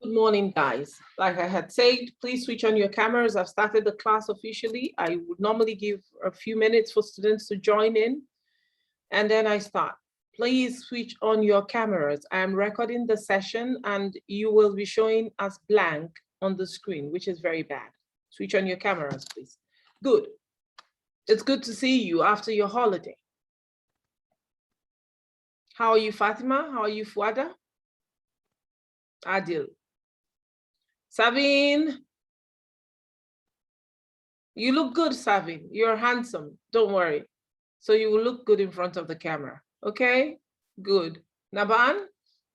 Good morning, guys. Like I had said, please switch on your cameras. I've started the class officially. I would normally give a few minutes for students to join in, and then I start. Please switch on your cameras. I am recording the session and you will be showing as blank on the screen, which is very bad. Switch on your cameras, please. Good. It's good to see you after your holiday. How are you, Fatima? How are you, Fuada? Adil. Savin. You look good, Savin. You're handsome. Don't worry. So you will look good in front of the camera. Okay? Good. Naban?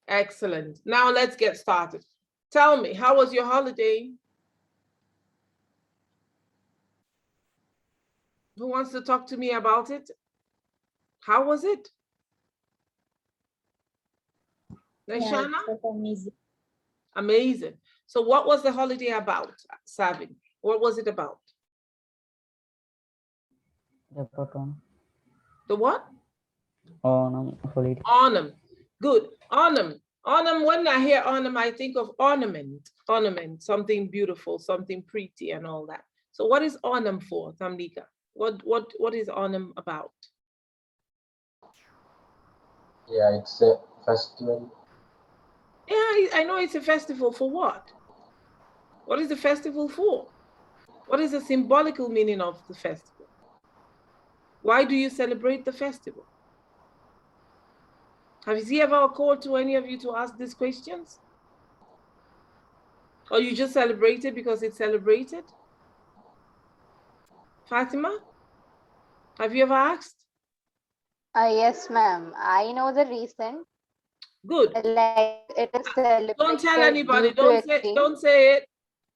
Excellent. Now let's get started. Tell me, how was your holiday? Who wants to talk to me about it? How was it? Naishana? Yeah, it was amazing. Amazing. So what was the holiday about, Savin? What was it about? The what? Onam holiday. Onam. Good. Onam. Onam, when I hear Onam, I think of ornament. Ornament, something beautiful, something pretty and all that. So what is Onam for, Tamlika? What is Onam about? Yeah, it's a festival. Yeah, I know it's a festival for what? What is the festival for? What is the symbolical meaning of the festival? Why do you celebrate the festival? Have you ever occurred to any of you to ask these questions? Or you just celebrate it because it's celebrated? Fatima, have you ever asked? Yes, ma'am. I know the reason. Good. Like it is celebrated. Don't tell anybody. Don't say it.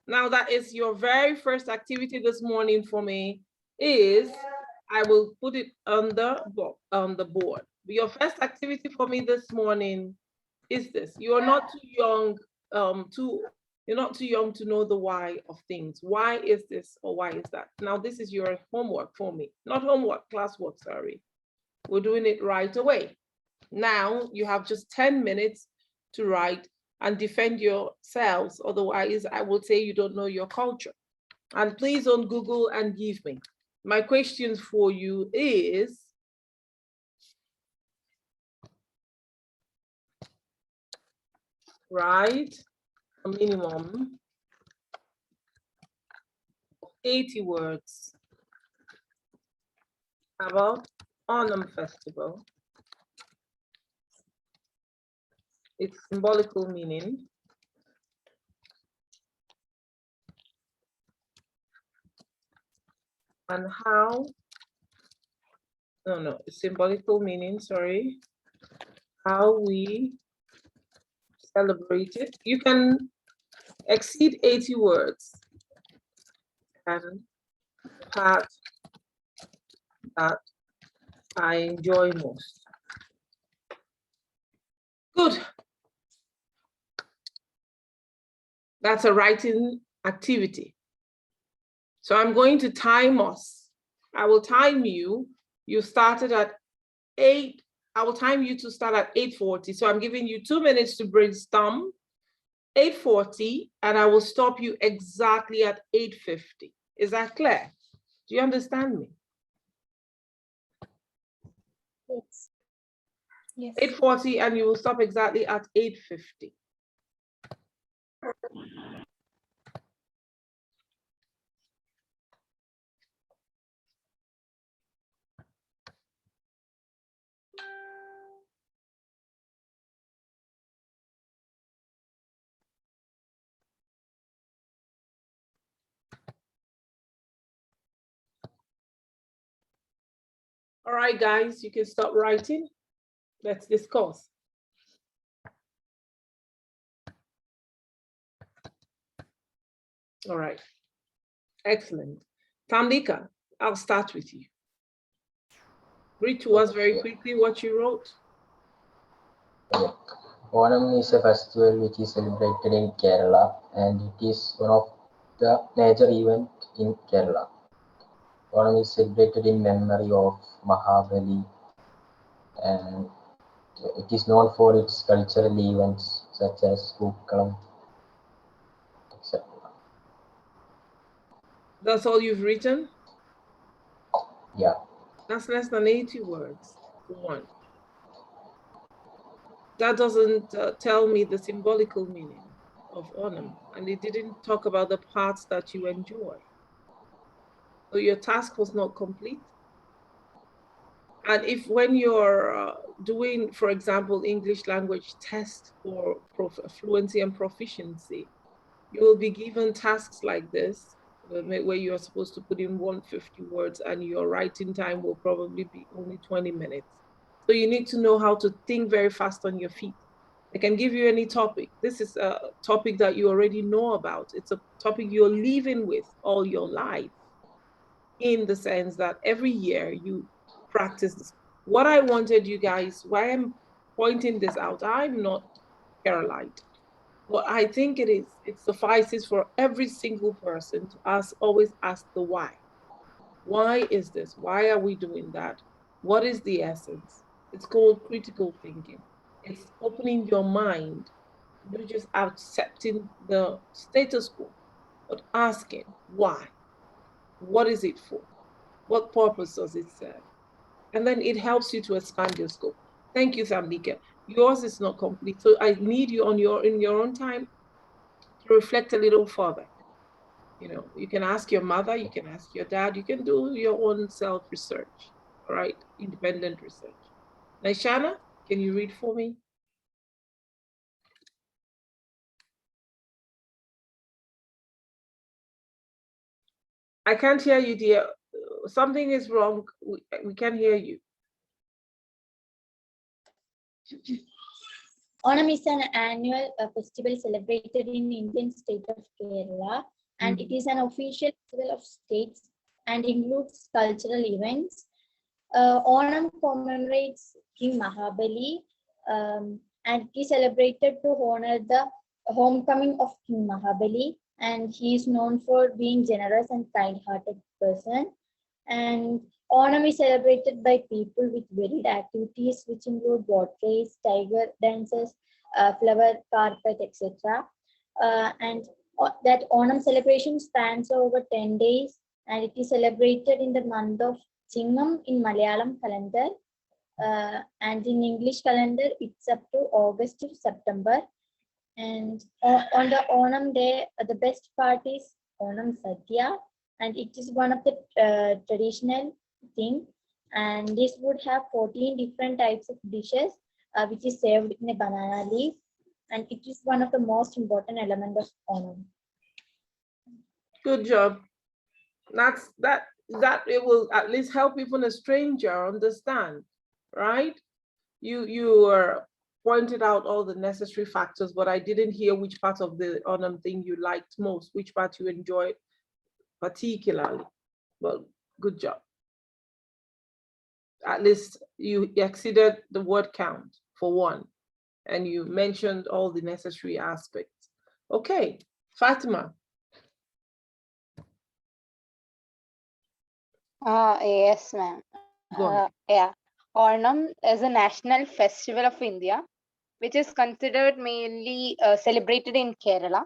Now that is your very first activity this morning for me. Is I will put it on the board. Your first activity for me this morning is this. You are not too young you're not too young to know the why of things. Why is this or why is that? Now this is your homework for me. Not homework, classwork, sorry. We're doing it right away. Now you have just 10 minutes to write and defend yourselves. Otherwise, I will say you don't know your culture. And please don't Google and give me. My question for you is, write a minimum of 80 words about Onam Festival, its symbolical meaning, and how, symbolical meaning, sorry, how we celebrate it. You can exceed 80 words and part that I enjoy most. Good. That's a writing activity. So I'm going to time us. I will time you. You started at 8. I will time you to start at 8:40. So I'm giving you 2 minutes to brainstorm. 8:40, and I will stop you exactly at 8:50. Is that clear? Do you understand me? Yes. Yes. 8:40, and you will stop exactly at 8:50. All right, guys, you can stop writing. Let's discuss. All right, excellent. Tamlika, I'll start with you. Read to us very quickly what you wrote. Onam is a festival which is celebrated in Kerala, and it is one of the major events in Kerala. Onam is celebrated in memory of Mahabali, and it is known for its cultural events such as Pookalam, That's all you've written? Yeah. That's less than 80 words for one. That doesn't tell me the symbolical meaning of Onam, and it didn't talk about the parts that you enjoy. So your task was not complete. And if when you're doing, for example, English language test for fluency and proficiency, you will be given tasks like this, where you're supposed to put in 150 words and your writing time will probably be only 20 minutes. So you need to know how to think very fast on your feet. I can give you any topic. This is a topic that you already know about. It's a topic you're living with all your life, in the sense that every year you practice this. What I wanted you guys, why I'm pointing this out, I'm not Carolite. But I think it suffices for every single person to always ask the why. Why is this? Why are we doing that? What is the essence? It's called critical thinking. It's opening your mind, not just accepting the status quo, but asking why. What is it for? What purpose does it serve? And then it helps you to expand your scope. Thank you, Samdika. Yours is not complete. So I need you in your own time to reflect a little further. You know, you can ask your mother, you can ask your dad, you can do your own self-research, all right? Independent research. Naishana, can you read for me? I can't hear you, dear. Something is wrong. We can't hear you. Onam is an annual festival celebrated in Indian state of Kerala, and it is an official festival of states and includes cultural events. Onam commemorates King Mahabali, and he is celebrated to honor the homecoming of King Mahabali, and he is known for being generous and kind-hearted person. And Onam is celebrated by people with varied activities, which include boat race, tiger dances, flower carpet, etc. And that Onam celebration spans over 10 days, and it is celebrated in the month of Chingam in Malayalam calendar, and in English calendar, it's up to August to September. And on the Onam day, the best part is Onam Sadhya, and it is one of the traditional thing. And this would have 14 different types of dishes, which is served in a banana leaf, and it is one of the most important element of Onam. Good job. That it will at least help even a stranger understand, right? You were pointed out all the necessary factors, but I didn't hear which part of the Onam thing you liked most, which part you enjoyed particularly. Well, good job. At least you exceeded the word count for one, and you mentioned all the necessary aspects. Okay, Fatima. Yes, ma'am. Go ahead. Yeah. Onam is a national festival of India, which is considered mainly celebrated in Kerala.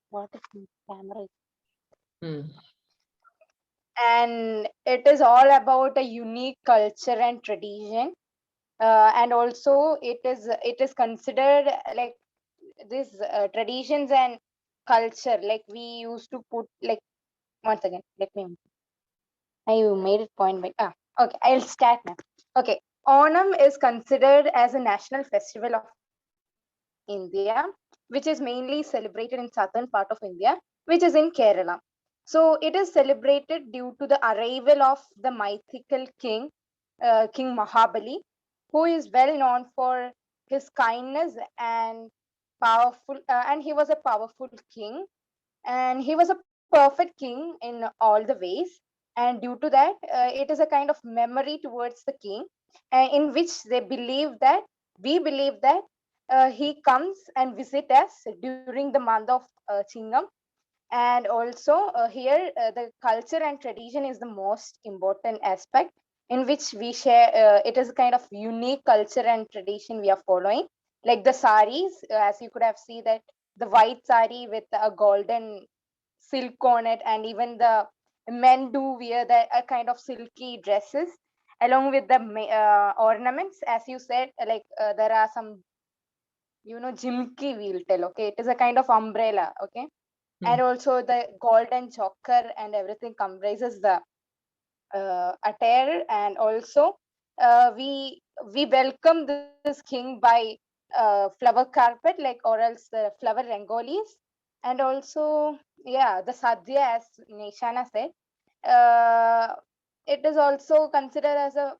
What is camera? And it is all about a unique culture and tradition, and also it is considered like this traditions and culture. Like we used to put like once again. Let me. You made it point by okay. I'll start now. Okay, Onam is considered as a national festival of India, which is mainly celebrated in southern part of India, which is in Kerala. So it is celebrated due to the arrival of the mythical king, King Mahabali, who is well known for his kindness and powerful, and he was a powerful king, and he was a perfect king in all the ways. And due to that, it is a kind of memory towards the king, in which they believe that we believe that he comes and visit us during the month of Chingam. And also here the culture and tradition is the most important aspect, in which we share. It is a kind of unique culture and tradition we are following, like the saris, as you could have seen that the white sari with a golden silk on it, and even the men do wear a kind of silky dresses along with the ornaments, as you said, like there are some, jimki we'll tell, okay? It is a kind of umbrella, okay? And also the golden choker and everything comprises the attire. And also we welcome this king by flower carpet, like, or else the flower rangolis. And also, yeah, the sadhya, as Nishana said, it is also considered as a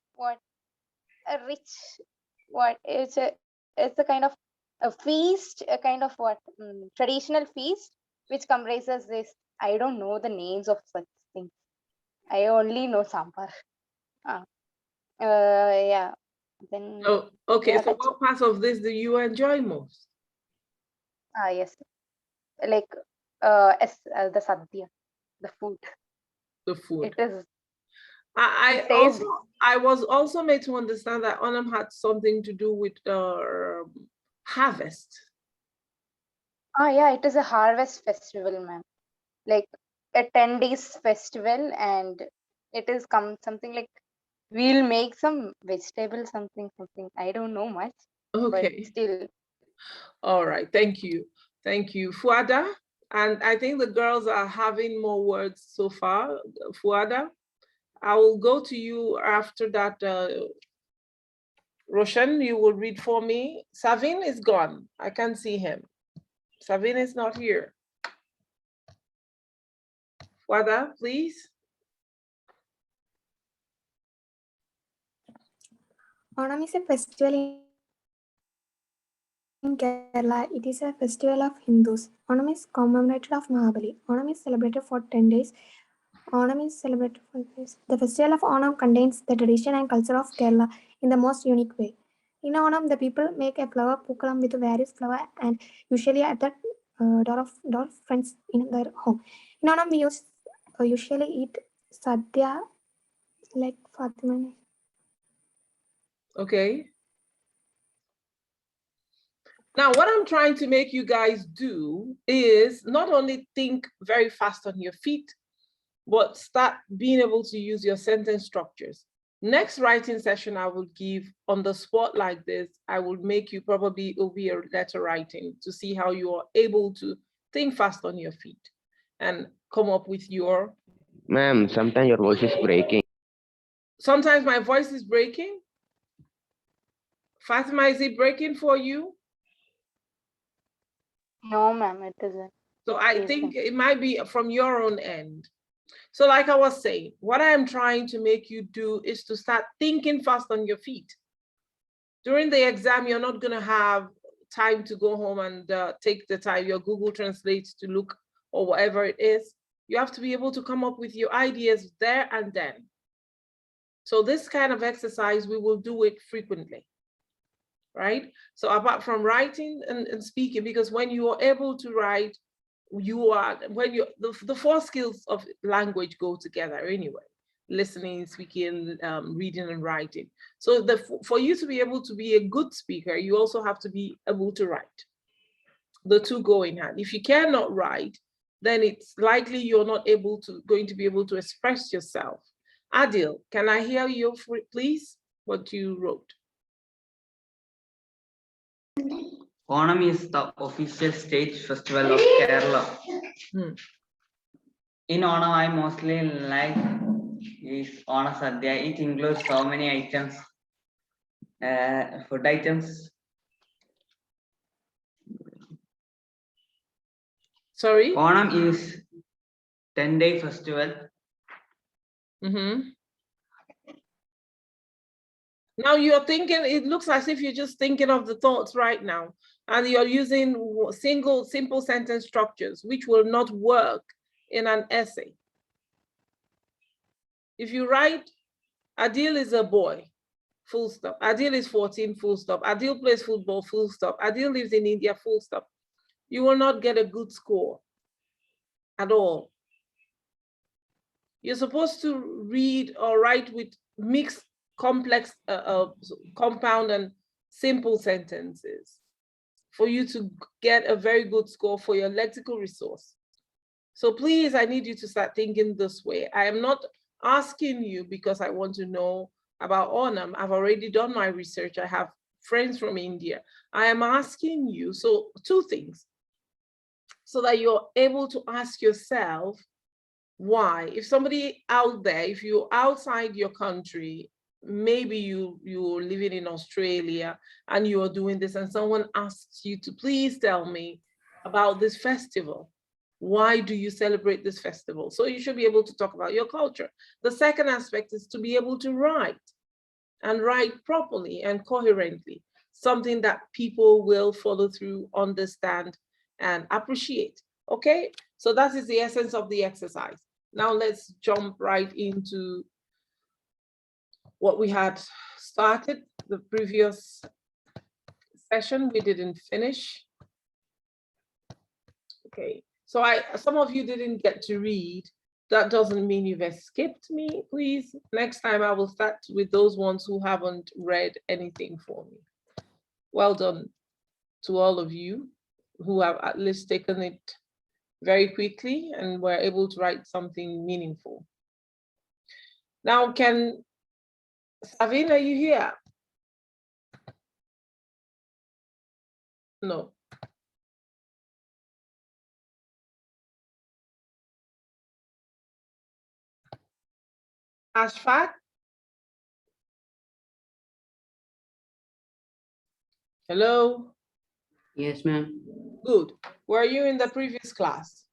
rich, it's a kind of a feast, a kind of traditional feast, which comprises this. I don't know the names of such things. I only know sambar. Yeah. Then Oh, okay. yeah, So what parts of this do you enjoy most? yes, like the sadhya, the food. The food. It is. I was also made to understand that Onam had something to do with harvest. Yeah, it is a harvest festival, ma'am. Like a 10 days festival, and it is something like we'll make some vegetable something. I don't know much. Okay. But still. All right. Thank you. Thank you, Fuada. And I think the girls are having more words so far. Fuada, I will go to you after that. Roshan, you will read for me. Savin is gone. I can't see him. Savin is not here. Fuada, please. Onam is a festival in Kerala. It is a festival of Hindus. Onam is commemorated of Mahabali. Onam is celebrated for 10 days. Onam is celebrated for days. The festival of Onam contains the tradition and culture of Kerala in the most unique way. In Onam, the people make a flower pookalam with various flowers and usually at the door of friends in their home. In Onam, we usually eat sadhya like Fatima. Okay. Now, what I'm trying to make you guys do is not only think very fast on your feet, but start being able to use your sentence structures. Next writing session I will give on the spot like this, I will make you probably, it'll be a letter writing to see how you are able to think fast on your feet and come up with your... Ma'am, sometimes your voice is breaking. Sometimes my voice is breaking. Fatima, is it breaking for you? No, ma'am, it isn't. So I think it might be from your own end. So like I was saying, what I am trying to make you do is to start thinking fast on your feet. During the exam, you're not gonna have time to go home and take the time, your Google Translate to look or whatever it is. You have to be able to come up with your ideas there and then. So this kind of exercise, we will do it frequently, right? So apart from writing and speaking, because when you are able to write, the four skills of language go together anyway: listening, speaking, reading, and writing. So for you to be able to be a good speaker, you also have to be able to write. The two go in hand. If you cannot write, then it's likely you're not going to be able to express yourself. Adil, can I hear you, please, what you wrote? Onam is the official state festival of Kerala. In Onam, I mostly like is Onam Sadhya. It includes so many items, food items. Sorry? Onam is 10-day festival. Now you're thinking, it looks as if you're just thinking of the thoughts right now, and you're using simple sentence structures, which will not work in an essay. If you write, Adil is a boy, full stop. Adil is 14, full stop. Adil plays football, full stop. Adil lives in India, full stop. You will not get a good score at all. You're supposed to read or write with mixed, complex, compound and simple sentences for you to get a very good score for your lexical resource. So please, I need you to start thinking this way. I am not asking you because I want to know about Onam. I've already done my research. I have friends from India. I am asking you, so two things, so that you're able to ask yourself why. If somebody out there, if you're outside your country, maybe you're living in Australia and you are doing this and someone asks you to please tell me about this festival. Why do you celebrate this festival? So you should be able to talk about your culture. The second aspect is to be able to write and write properly and coherently, something that people will follow through, understand, and appreciate. Okay, so that is the essence of the exercise. Now let's jump right into what we had started the previous session. We didn't finish. Okay, so some of you didn't get to read. That doesn't mean you've escaped me. Please, next time I will start with those ones who haven't read anything for me. Well done to all of you who have at least taken it very quickly and were able to write something meaningful. Now, Savine, are you here? No. Ashfaq? Hello? Yes, ma'am. Good. Were you in the previous class?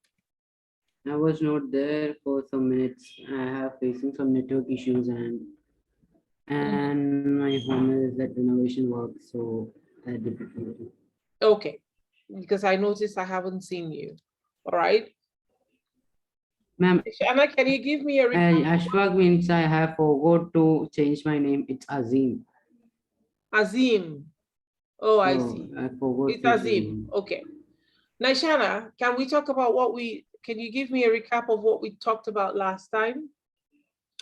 I was not there for some minutes. I have facing some network issues and my home is at renovation work, so I did it. Okay, because I noticed I haven't seen you. All right. Ma'am, Anna, can you give me a Ashfaq means I have forgot to change my name. It's Azim. Azim. Oh, I see. I forgot. It's Azim. Okay. Naishana, can we talk about can you give me a recap of what we talked about last time?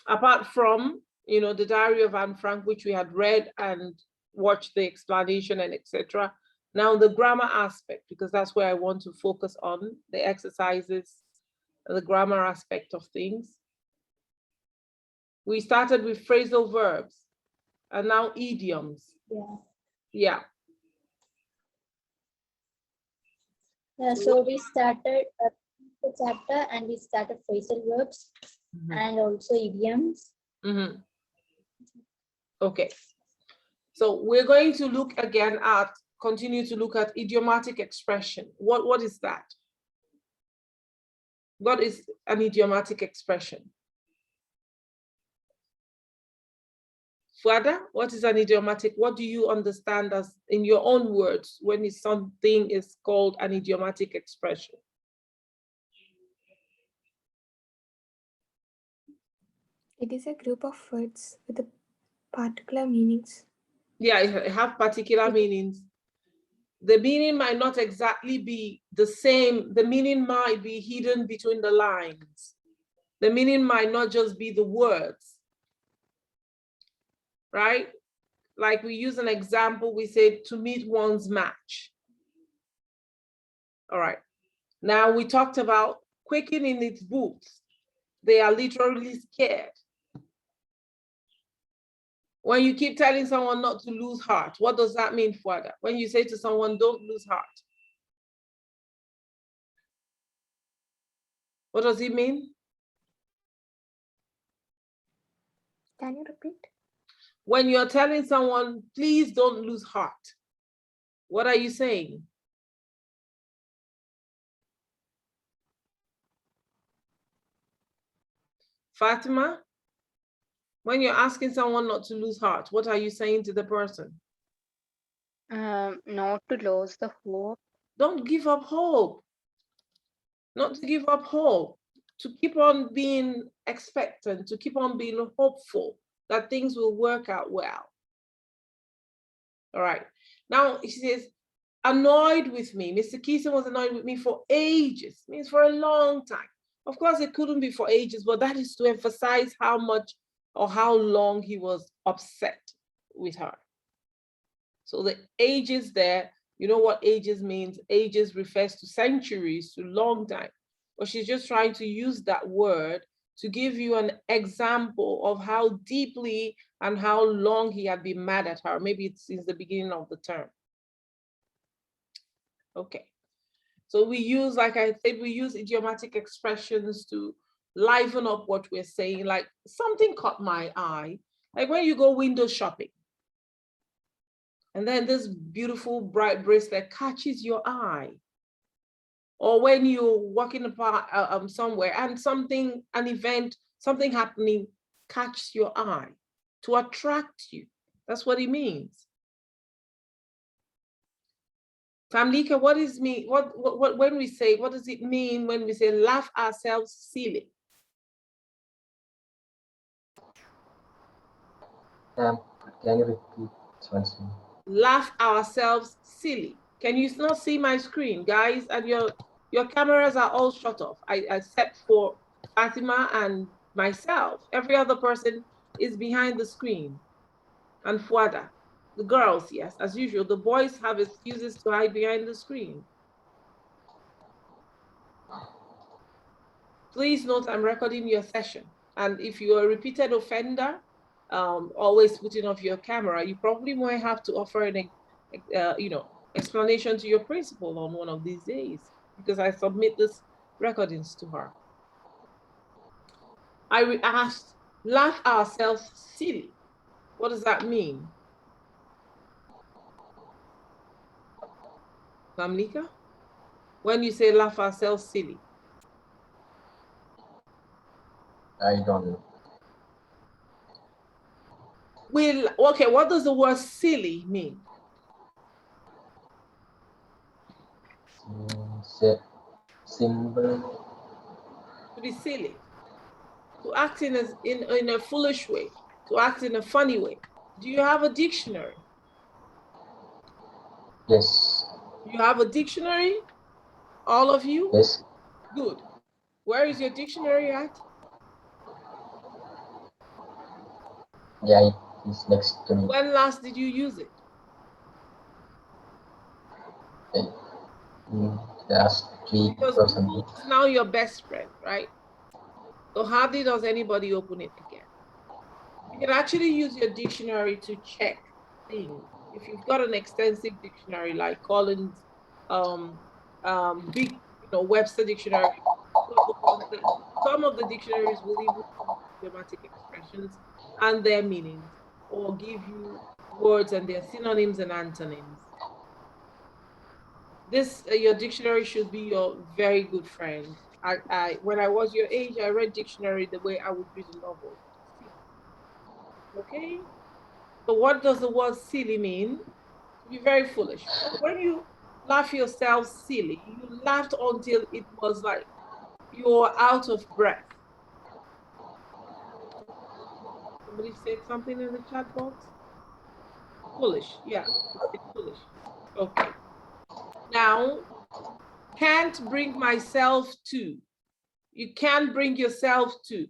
Apart from, the Diary of Anne Frank, which we had read and watched the explanation and etc. Now the grammar aspect, because that's where I want to focus on, the exercises, the grammar aspect of things. We started with phrasal verbs and now idioms. Yeah. So we started the chapter and we started phrasal verbs and also idioms. Okay. So we're going to look again at, continue to look at idiomatic expression. What is that? What is an idiomatic expression? Fuada, what is an idiomatic? What do you understand as, in your own words, when something is called an idiomatic expression? It is a group of words with particular meanings. Yeah, it have particular meanings. The meaning might not exactly be the same. The meaning might be hidden between the lines. The meaning might not just be the words, right? Like we use an example, we say to meet one's match. All right. Now we talked about quaking in its boots. They are literally scared. When you keep telling someone not to lose heart, what does that mean, Fuada? When you say to someone, don't lose heart, what does it mean? Can you repeat? When you're telling someone, please don't lose heart, what are you saying? Fatima, when you're asking someone not to lose heart, what are you saying to the person? Not to lose the hope. Don't give up hope. Not to give up hope, to keep on being expectant, to keep on being hopeful that things will work out well. All right. Now she says, annoyed with me. Mr. Keeson was annoyed with me for ages, means for a long time. Of course, it couldn't be for ages, but that is to emphasize how much or how long he was upset with her. So the ages there, you know what ages means? Ages refers to centuries, to long time. or she's just trying to use that word to give you an example of how deeply and how long he had been mad at her. Maybe it's since the beginning of the term. Okay. So we use, like I said, we use idiomatic expressions to liven up what we're saying, like something caught my eye. Like when you go window shopping, and then this beautiful bright bracelet catches your eye. Or when you're walking apart somewhere and an event, something happening catches your eye to attract you. That's what it means. Tamlika, what does it mean when we say laugh ourselves silly? Can you repeat once more? Laugh ourselves silly. Can you not see my screen, guys? And your cameras are all shut off. Except for Fatima and myself. Every other person is behind the screen. And Fuada. The girls, yes, as usual. The boys have excuses to hide behind the screen. Please note I'm recording your session. And if you're a repeated offender, always putting off your camera, you probably might have to offer an explanation to your principal on one of these days, because I submit this recordings to her. I asked, laugh ourselves silly. What does that mean? Tamlika? When you say laugh ourselves silly? I don't know. Okay, what does the word silly mean? Symbol. To be silly. To act in a foolish way. To act in a funny way. Do you have a dictionary? Yes. You have a dictionary? All of you? Yes. Good. Where is your dictionary at? Yeah, it is next to me. When last did you use it? Last week Because or something. Google is now your best friend, right? So hardly does anybody open it again. You can actually use your dictionary to check things. If you've got an extensive dictionary like Collins, big, Webster dictionary, some of the dictionaries will even use idiomatic expressions and their meanings, or give you words and their synonyms and antonyms. This, your dictionary should be your very good friend. When I was your age, I read dictionary the way I would read a novel. Okay? So what does the word silly mean? To be very foolish. So when you laugh yourself silly, you laughed until it was like you're out of breath. Somebody said something in the chat box? Foolish, yeah, it's foolish. Okay. Now, can't bring myself to. You can't bring yourself to.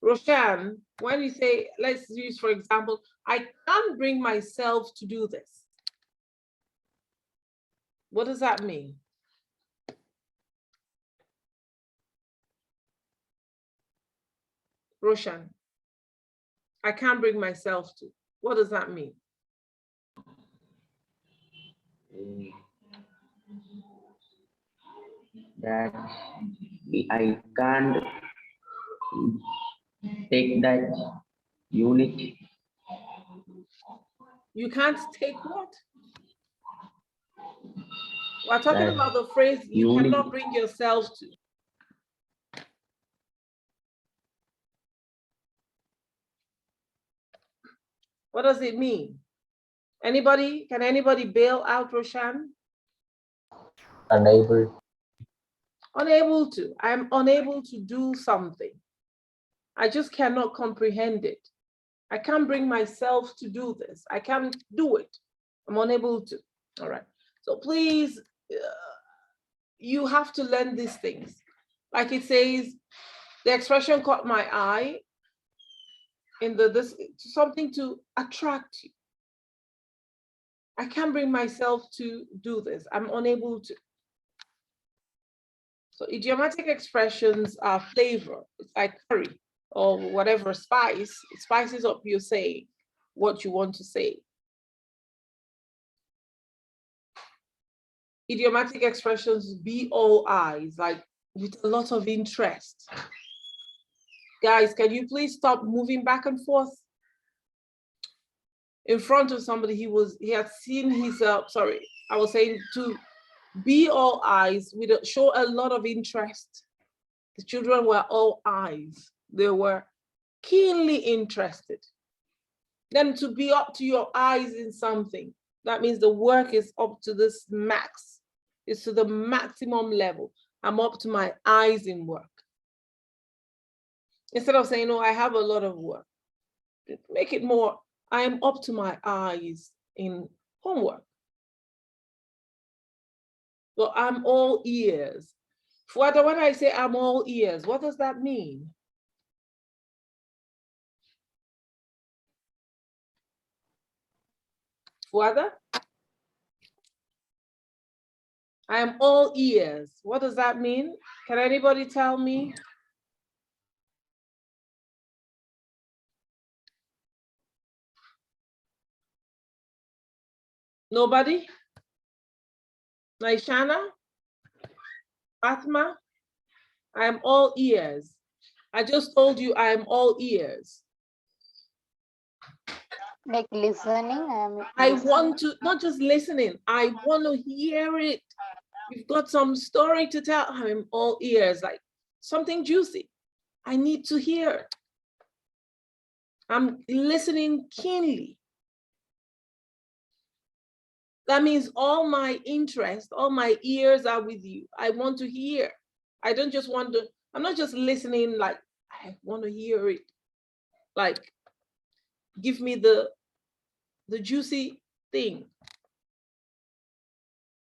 Roshan, when you say, let's use, for example, I can't bring myself to do this. What does that mean? Roshan, I can't bring myself to. What does that mean? That I can't take that unit. You can't take what? We're talking about the phrase you cannot bring yourself to. What does it mean? Anybody? Can anybody bail out Roshan? Unable. Unable to. I'm unable to do something. I just cannot comprehend it. I can't bring myself to do this. I can't do it. I'm unable to. All right. So please, you have to learn these things. Like it says, the expression caught my eye in this, something to attract you. I can't bring myself to do this. I'm unable to. So idiomatic expressions are flavor. It's like curry or whatever spice. It spices up your saying, what you want to say. Idiomatic expressions be all eyes, like with a lot of interest. Guys, can you please stop moving back and forth? In front of somebody, he had seen his, sorry, I was saying to be all eyes, show a lot of interest. The children were all eyes. They were keenly interested. Then to be up to your eyes in something, that means the work is up to this max. It's to the maximum level. I'm up to my eyes in work. Instead of saying, oh, I have a lot of work, make it more, I am up to my eyes in homework. So I'm all ears. When I say I'm all ears, what does that mean? Fuada? I am all ears. What does that mean? Can anybody tell me? Nobody? Naishana? Atma? I am all ears. I just told you I am all ears. Like listening. I want to, not just listening, I want to hear it. You've got some story to tell. I'm all ears, like something juicy. I need to hear. I'm listening keenly. That means all my interest, all my ears are with you. I want to hear. I don't just want to, I'm not just listening like, I want to hear it. Like, give me the juicy thing.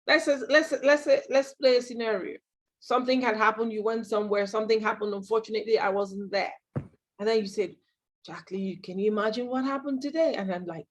Let's play a scenario. Something had happened, you went somewhere, something happened, unfortunately, I wasn't there. And then you said, Jacqueline, can you imagine what happened today? And I'm like,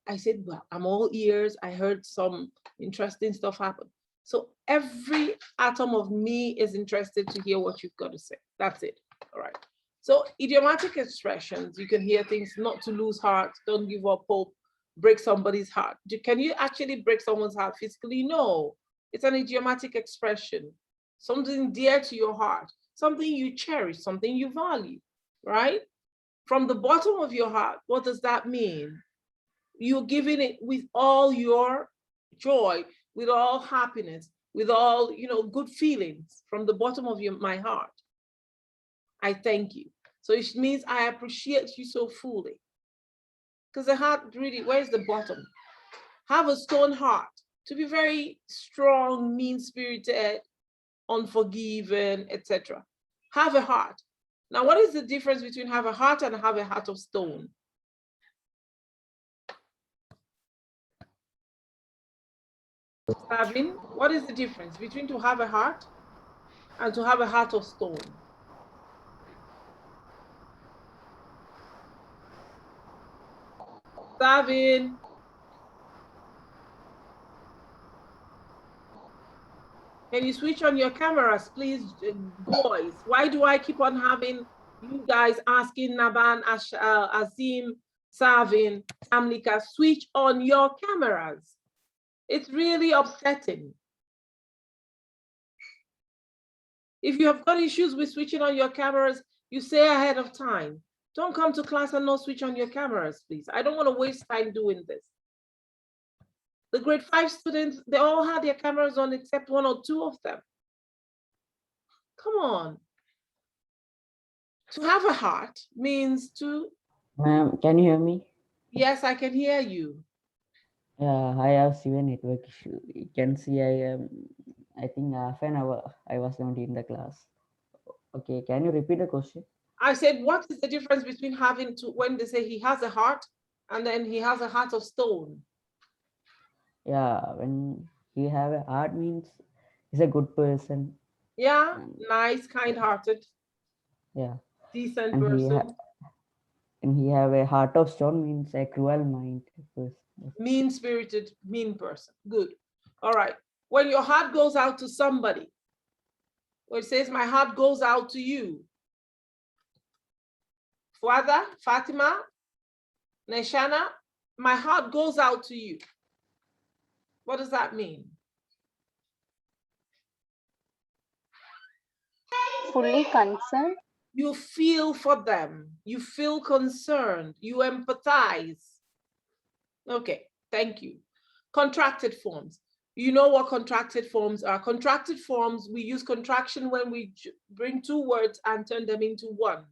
I said, well, I'm all ears. I heard some interesting stuff happen. So every atom of me is interested to hear what you've got to say. That's it. All right. So idiomatic expressions, you can hear things, not to lose heart, don't give up hope, break somebody's heart. Can you actually break someone's heart physically? No. It's an idiomatic expression, something dear to your heart, something you cherish, something you value, right? From the bottom of your heart, what does that mean? You're giving it with all your joy, with all happiness, with all, good feelings from the bottom of my heart. I thank you. So it means I appreciate you so fully. Because the heart really, where's the bottom? Have a stone heart, to be very strong, mean-spirited, unforgiving, etc. Have a heart. Now, what is the difference between have a heart and have a heart of stone? Sabin, what is the difference between to have a heart and to have a heart of stone? Sabin. Can you switch on your cameras, please, boys? Why do I keep on having you guys asking Naban, Azim, Savin, Amlika, switch on your cameras? It's really upsetting. If you have got issues with switching on your cameras, you say ahead of time. Don't come to class and not switch on your cameras, please. I don't want to waste time doing this. The grade 5 students, they all had their cameras on except 1 or 2 of them. Come on. To have a heart means to... Ma'am, can you hear me? Yes, I can hear you. Yeah, I have severe network issue. You can see I think half an hour I was not in the class. Okay, can you repeat the question? I said, what is the difference between having to, when they say he has a heart and then he has a heart of stone? Yeah, when he have a heart means he's a good person. Yeah, nice, kind-hearted. Yeah. Decent and person. He have a heart of stone means a cruel mind person. Mean-spirited, mean person. Good. All right. When your heart goes out to somebody, where it says, my heart goes out to you. Father, Fatima, Neshana, my heart goes out to you. What does that mean? Fully concerned. You feel for them. You feel concerned. You empathize. Okay, thank you. Contracted forms. You know what contracted forms are. Contracted forms, we use contraction when we bring two words and turn them into one.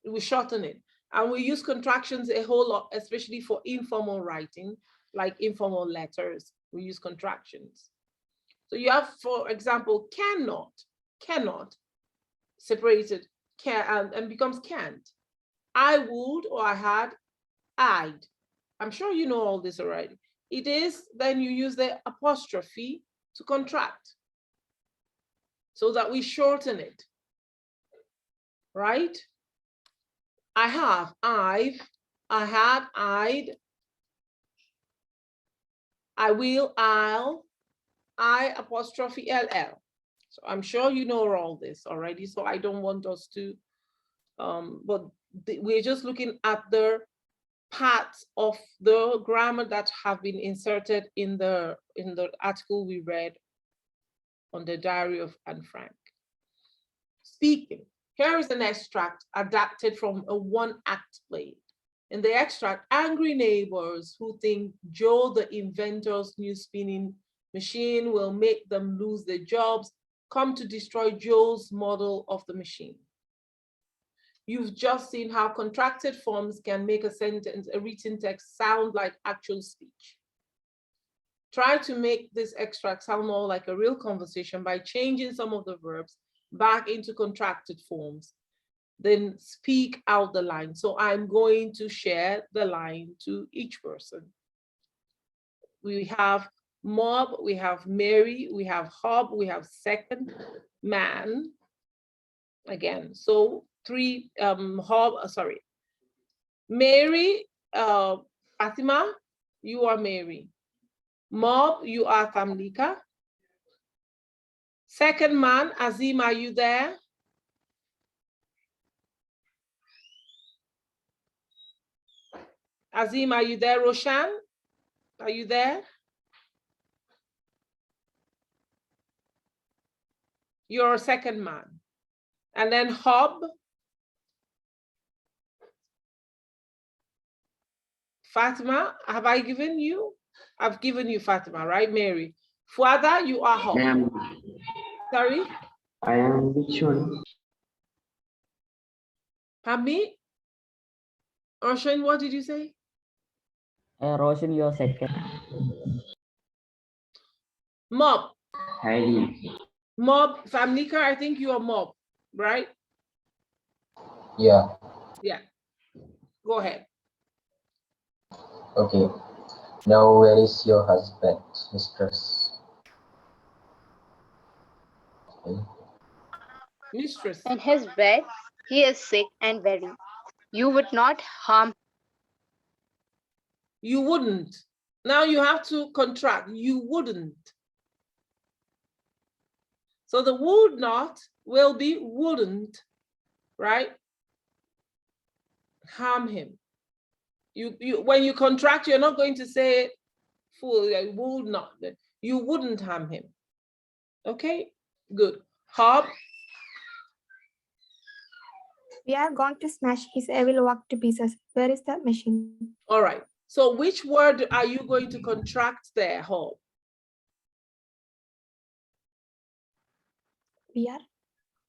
We shorten it. And we use contractions a whole lot, especially for informal writing, like informal letters. We use contractions. So you have, for example, cannot, separated, can, and becomes can't. I would, or I had, I'd. I'm sure you know all this already. It is, then you use the apostrophe to contract so that we shorten it, right? I have, I've, I had, I'd, I will, I'll, I apostrophe LL. So I'm sure you know all this already, so I don't want us to, but we're just looking at the parts of the grammar that have been inserted in the article we read on the Diary of Anne Frank. Speaking. Here is an extract adapted from a one-act play. In the extract, angry neighbors who think Joe, the inventor's new spinning machine, will make them lose their jobs, come to destroy Joe's model of the machine. You've just seen how contracted forms can make a sentence, a written text, sound like actual speech. Try to make this extract sound more like a real conversation by changing some of the verbs back into contracted forms. Then speak out the line. So I'm going to share the line to each person. We have Mob, we have Mary, we have Hob, we have second man. Again, so three, sorry. Mary, Fatima, you are Mary. Mob, you are Tamlika. Second man, Azim, are you there? Azim, are you there? Roshan, are you there? You're a second man. And then Hob. Fatima, have I given you? I've given you Fatima, right, Mary? Fuada, you are Hob. Sorry? I am which one? Hami? Roshan, what did you say? Roshan, your second. Mob. Harry. Mob, Famnika, I think you are Mob, right? Yeah. Yeah. Go ahead. Okay. Now, where is your husband, mistress? Okay. Mistress. In his bed, he is sick and very. You would not harm. You wouldn't. Now you have to contract. You wouldn't. So the would not will be wouldn't, right? Harm him. When you contract, you're not going to say it full. You would not. You wouldn't harm him. Okay, good. Hob. We are going to smash his evil work to pieces. Where is the machine? All right. So which word are you going to contract there, Hob?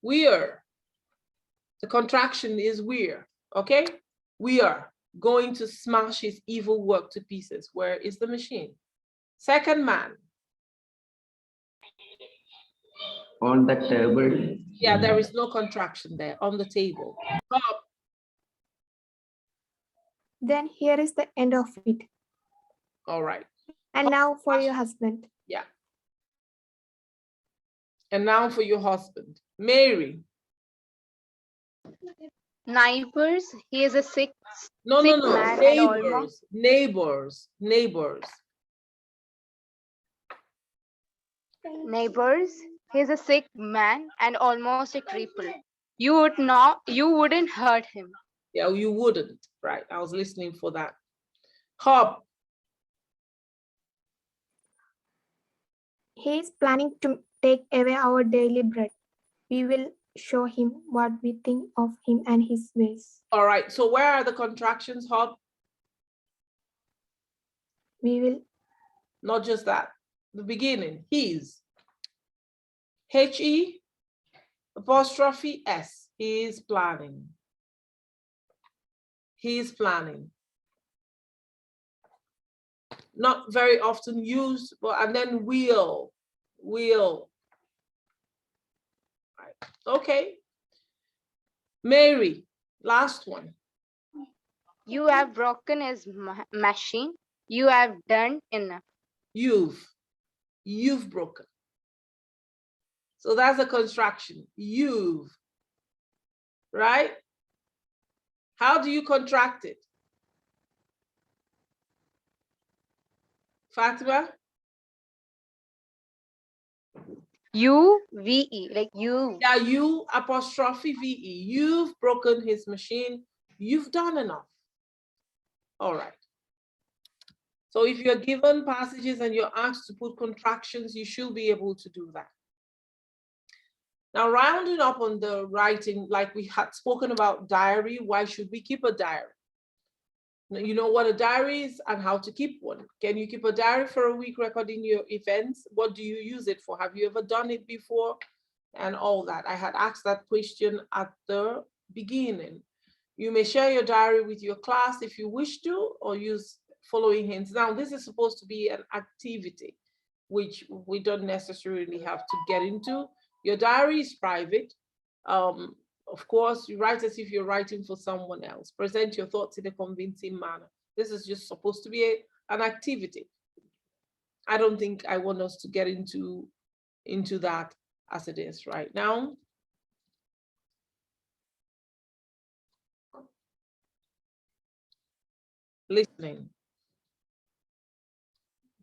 We're. The contraction is we're, okay? We are going to smash his evil work to pieces. Where is the machine? Second man. On the table. Yeah, there is no contraction there, on the table. Hob. Then here is the end of it. All right. And now for your husband. Yeah. And now for your husband. Mary. Neighbors, he is a sick, No, man neighbors, and almost. neighbors. Neighbors, he's a sick man and almost a cripple. You wouldn't hurt him. Yeah, you wouldn't, right? I was listening for that. Hob. He is planning to take away our daily bread. We will show him what we think of him and his ways. All right, so where are the contractions, Hob? We will. Not just that, the beginning, his. H-E apostrophe S, he is planning. He is planning. Not very often used, but and then will. Right. Okay. Mary, last one. You have broken his machine. You have done enough. You've broken. So that's a contraction. You've, right? How do you contract it? Fatima? U-V-E, like you. Yeah, you apostrophe V-E. You've broken his machine. You've done enough. All right. So if you're given passages and you're asked to put contractions, you should be able to do that. Now, rounding up on the writing, like we had spoken about diary, why should we keep a diary? You know what a diary is and how to keep one. Can you keep a diary for a week recording your events? What do you use it for? Have you ever done it before? And all that. I had asked that question at the beginning. You may share your diary with your class if you wish to, or use following hints. Now, this is supposed to be an activity, which we don't necessarily have to get into. Your diary is private. Of course, you write as if you're writing for someone else. Present your thoughts in a convincing manner. This is just supposed to be an activity. I don't think I want us to get into that as it is right now. Listening.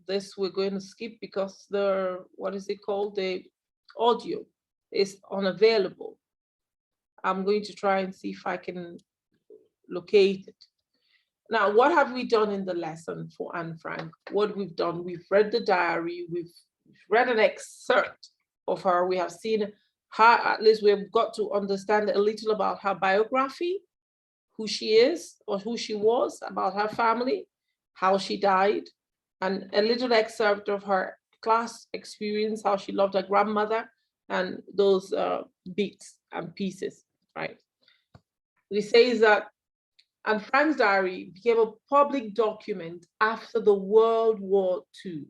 This we're going to skip because the, what is it called? The audio is unavailable. I'm going to try and see if I can locate it. Now, what have we done in the lesson for Anne Frank? What we've done, we've read the diary, we've read an excerpt of her. We have seen her, at least we've got to understand a little about her biography, who she is or who she was, about her family, how she died, and a little excerpt of her class experience, how she loved her grandmother, and those bits and pieces, right? It says that Anne Frank's diary became a public document after the World War II,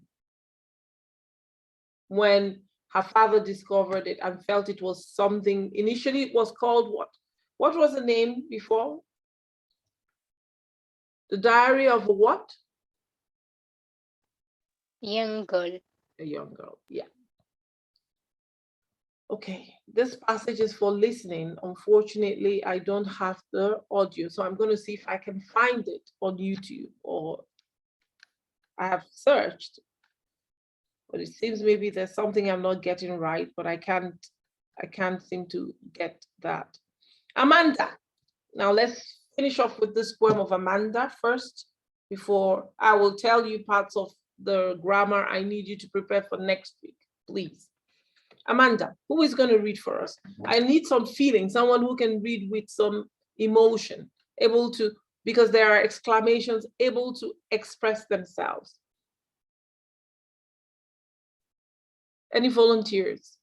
when her father discovered it and felt it was something. Initially, it was called what? What was the name before? The Diary of a what? Young girl. A young girl, yeah. Okay, this passage is for listening. Unfortunately, I don't have the audio, so I'm going to see if I can find it on YouTube, or I have searched, but it seems maybe there's something I'm not getting right, but I can't seem to get that. Amanda, now let's finish off with this poem of Amanda first, before I will tell you parts of the grammar I need you to prepare for next week, please. Amanda, who is going to read for us? I need some feeling, someone who can read with some emotion, able to, because there are exclamations, able to express themselves. Any volunteers?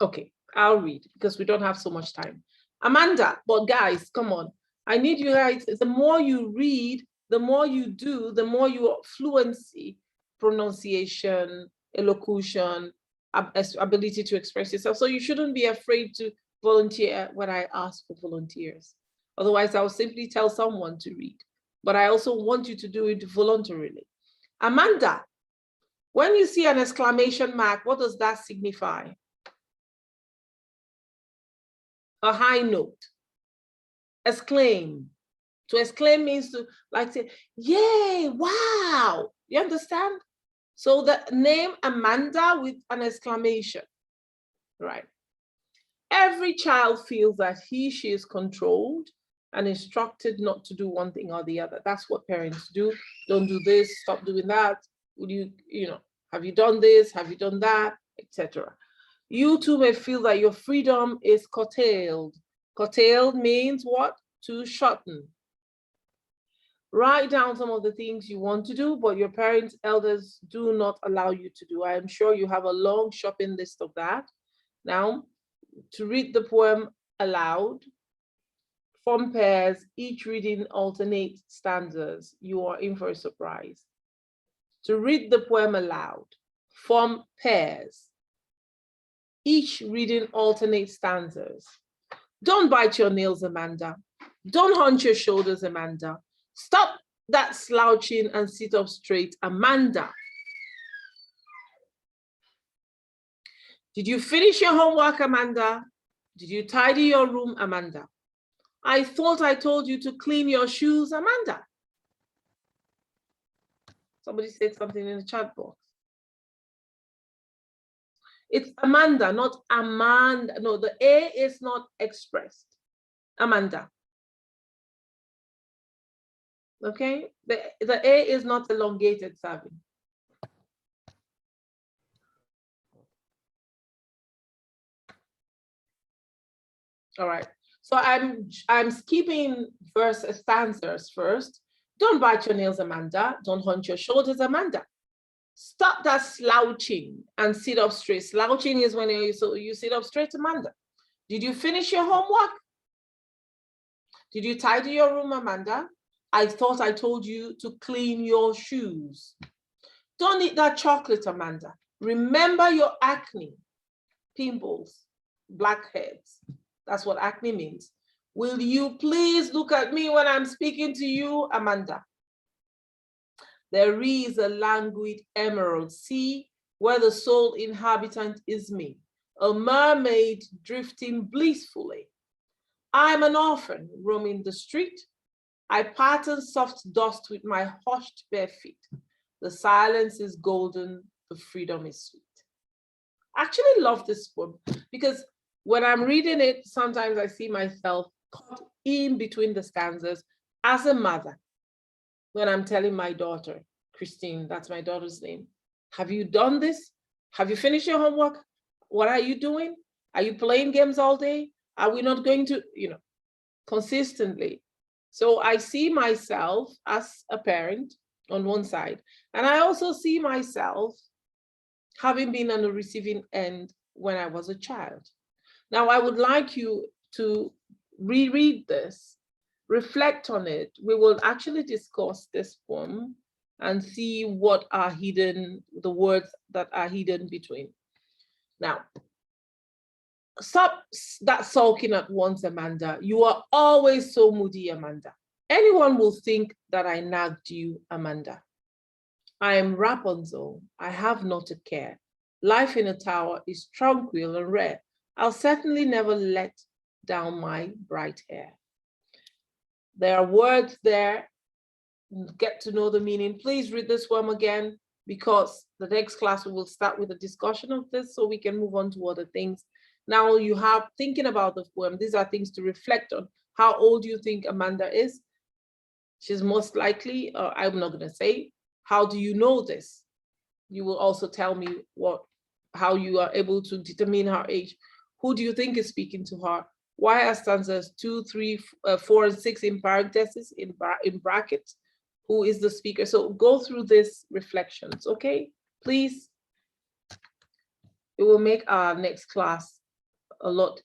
Okay, I'll read because we don't have so much time. Amanda, but guys, come on. I need you guys, the more you read, the more you do, the more your fluency, pronunciation, elocution, ability to express yourself. So you shouldn't be afraid to volunteer when I ask for volunteers. Otherwise, I'll simply tell someone to read. But I also want you to do it voluntarily. Amanda, when you see an exclamation mark, what does that signify? A high note. Exclaim. To exclaim means to like say, yay, wow. You understand? So the name Amanda with an exclamation, right? Every child feels that she is controlled and instructed not to do one thing or the other. That's what parents do. Don't do this, stop doing that. Would you know, have you done this? Have you done that? Etc. You too may feel that your freedom is curtailed. Curtailed means what? To shorten. Write down some of the things you want to do, but your parents, elders do not allow you to do. I am sure you have a long shopping list of that. Now, to read the poem aloud, form pairs, each reading alternate stanzas. You are in for a surprise. To read the poem aloud, form pairs, each reading alternate stanzas. Don't bite your nails, Amanda. Don't hunch your shoulders, Amanda. Stop that slouching and sit up straight, Amanda. Did you finish your homework, Amanda? Did you tidy your room, Amanda? I thought I told you to clean your shoes, Amanda. Somebody said something in the chat box. It's Amanda, not Amanda. No, the A is not expressed. Amanda. Okay? The A is not elongated, Savi. All right. So I'm skipping stanzas first. Don't bite your nails, Amanda. Don't hunch your shoulders, Amanda. Stop that slouching and sit up straight. Slouching is when you sit up straight, Amanda. Did you finish your homework? Did you tidy your room, Amanda? I thought I told you to clean your shoes. Don't eat that chocolate, Amanda. Remember your acne, pimples, blackheads. That's what acne means. Will you please look at me when I'm speaking to you, Amanda? There is a languid emerald sea where the sole inhabitant is me, a mermaid drifting blissfully. I'm an orphan roaming the street. I pattern soft dust with my hushed bare feet. The silence is golden, the freedom is sweet. I actually love this poem because when I'm reading it, sometimes I see myself caught in between the stanzas as a mother. When I'm telling my daughter, Christine, that's my daughter's name, have you done this? Have you finished your homework? What are you doing? Are you playing games all day? Are we not going to, consistently? So I see myself as a parent on one side, and I also see myself having been on the receiving end when I was a child. Now, I would like you to reread this, reflect on it. We will actually discuss this poem and see what are hidden, the words that are hidden between. Now, stop that sulking at once, Amanda. You are always so moody, Amanda. Anyone will think that I nagged you, Amanda. I am Rapunzel. I have not a care. Life in a tower is tranquil and rare. I'll certainly never let down my bright hair. There are words there. Get to know the meaning. Please read this poem again, because the next class we will start with a discussion of this so we can move on to other things. Now you have thinking about the poem. These are things to reflect on. How old do you think Amanda is? She's most likely, I'm not going to say, how do you know this? You will also tell me how you are able to determine her age. Who do you think is speaking to her? Why are stanzas 2, 3, 4, and 6 in parentheses, in brackets? Who is the speaker? So go through these reflections, okay? Please. It will make our next class a lot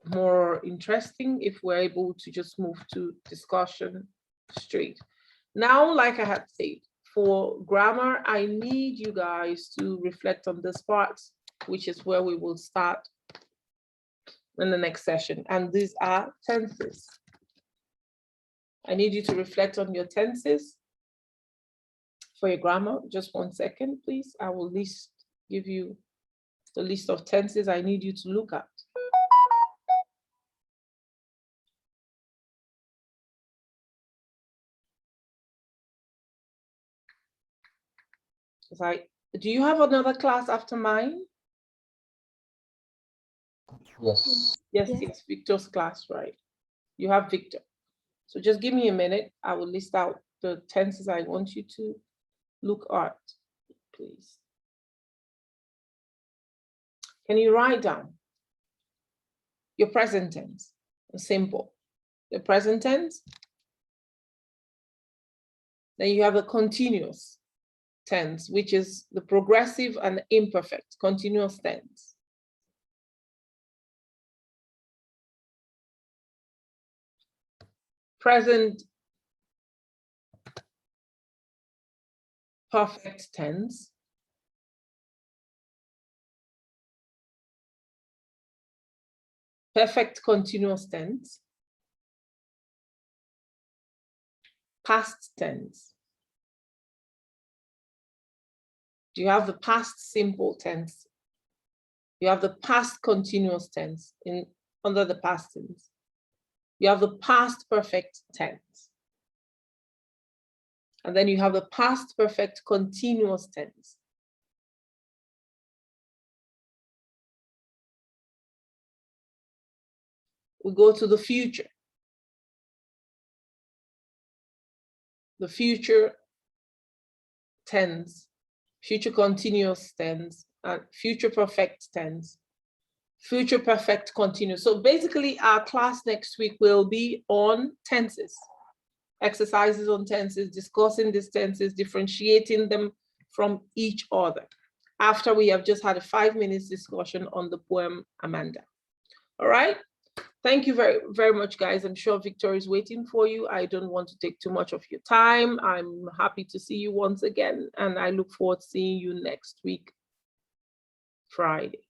more interesting if we're able to just move to discussion straight. Now, like I had said, for grammar, I need you guys to reflect on this part, which is where we will start in the next session. And these are tenses. I need you to reflect on your tenses for your grammar. Just 1 second, please. I will give you the list of tenses I need you to look at. Do you have another class after mine? Yes. Yes, Victor's class, right? You have Victor. So just give me a minute. I will list out the tenses I want you to look at, please. Can you write down your present tense? Simple. The present tense. Then you have the continuous tense, which is the progressive and imperfect continuous tense. Present perfect tense. Perfect continuous tense. Past tense. You have the past simple tense. You have the past continuous tense under the past tense. You have the past perfect tense. And then you have the past perfect continuous tense. We go to the future. The future tense, future continuous tense, and future perfect tense, future perfect continuous. So basically our class next week will be on tenses, exercises on tenses, discussing these tenses, differentiating them from each other, after we have just had a 5 minutes discussion on the poem Amanda. All right. Thank you very, very much, guys. I'm sure Victor is waiting for you. I don't want to take too much of your time. I'm happy to see you once again, and I look forward to seeing you next week, Friday.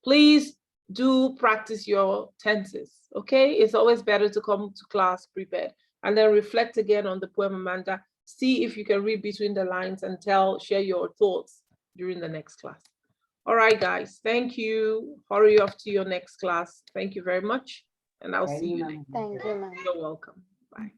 Please do practice your tenses, okay? It's always better to come to class prepared and then reflect again on the poem Amanda. See if you can read between the lines and share your thoughts during the next class. All right, guys, thank you. Hurry off to your next class. Thank you very much. And I'll see you next. Thank you, ma'am. You're welcome. Bye.